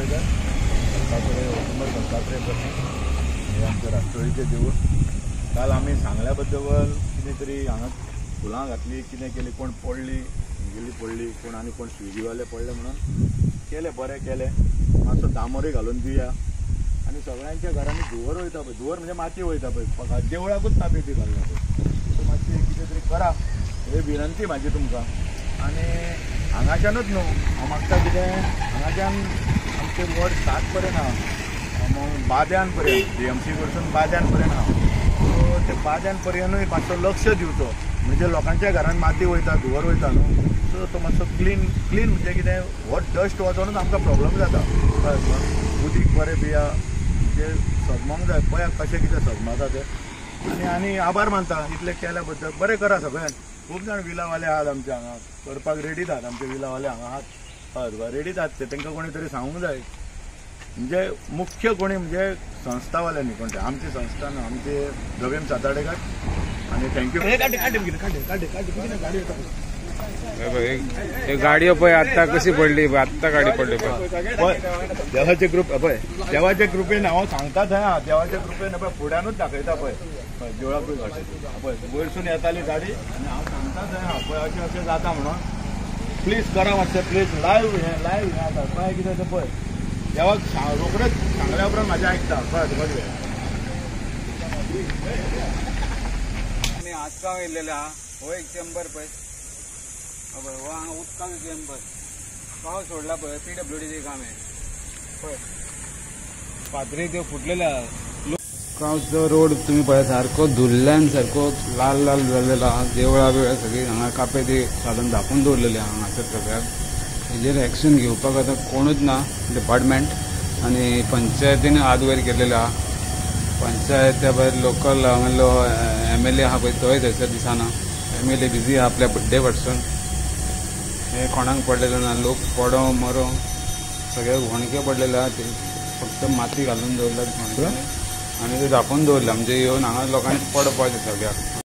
साताडेकर दत्तात्रय वसुंधर दत्तात्रय प्रसन्न हे आमचे राष्ट्रवादीचे देऊळ। काल आम्ही सांगल्या बद्दल कितें तरी हांगा फुलां घातली, कितें केली, कोण पडली गेली पडली, कोण आनी कोण स्विगीवाले पडले म्हणून केले, बरें केलें। मातसो दामोरी घालून दिवया आनी सगळ्यांच्या घरांनी धुंवर वयता पळय, धुंवर म्हणजे माती वयता पळय, देवळाकूच तापेती घालना पळय, सो मातशें कितें तरी करा हे विनंती म्हाजी तुमकां। आनी हांगाच्यानूच न्हू, हांव मागता कितें हांगाच्यान आमचे वड 7 पर्यंत आहा, बाद्यान पर्यंत DMC कडसून बाद्यान पर्यंत आहा, सो ते बाद्यान पर्यंतूय मातसो लक्ष दिवचो, म्हणजे लोकांच्या घरांत माती वयता, धुंवर वयता न्हू, सो तो मातसो क्लीन म्हणजे कितें हो डस्ट वचोनूच आमकां प्रॉब्लेम जाता, उदीक बरें पिया, म्हणजे सजमोंक जाय, पळया कशें कितें सजमता तें। आनी आभार मानता इतलें केल्या बद्दल, बरें करा सगळ्यान। खूब जाण विलावाले आहात आमचे हांगा, करपाक रेडीच आहात, आमचे विलावाले हांगा आहात, हय रेडीच आहात ते, तांकां कोणी तरी सांगूंक जाय, म्हणजे मुख्य कोणी म्हणजे संस्थावाल्यांनी, कोण ते आमची संस्था न्हू, आमचे जवेम साताडेकर। आनी थँक्यू। गाडयो पळय आत्ता कशी पडली, आत्ता गाडी पडली पळय, देवाचे कृप पळय, देवाच्या कृपेन हांव सांगता थंय आहा, देवाच्या कृपेन पळय फुड्यानूच दाखयता पळय, देवळाकूच पळय वयरसून येताली गाडी आनी हांव सांगता थंय आहा पळय अशें अशें जाता म्हणून, प्लीज करा मातशें, प्लीज लायव्ह हें आतां पळय कितें तें पळय, देवाक रोखडेच सांगल्या उपरांत म्हाजें आयकता कळ्ळें तुका कितें। आमी आजगांव येयलेले आहा, हो एक चेंबर पळय, हो हांगा उदकाचो चेंबर, पावस सोडला पळय, PWDचें काम आहे पळय, फातरी त्यो फुटलेले आहा, गांवचो रोड तुम्ही पळय सारको धुल्ल्यान सारको लाल लाल जाल्लेलो आहा, देवळां बिवळां सगळीं हांगा कापेती साधन धापून दवरलेली आहा हांगासर सगळ्याक। हेजेर एक्शन घेवपाक आतां कोणूच ना डिपार्टमेंट, आनी पंचायतीन हात वयर केल्लेले आहा, पंचायत त्या भायर लोकल हांगालो MLA आहा पळय तोय थंयसर दिसना, MLA बिजी आहा आपल्या बड्डे फाटसून, हे कोणाक पडलेले ना, लोक पडो मरो सगळे होणके पडलेले आहा, ते फक्त माती घालून दवरल्यात आनी ते धापून दवरला, म्हणजे येवन हांगा लोकांनी पडपाचें सगळ्याक।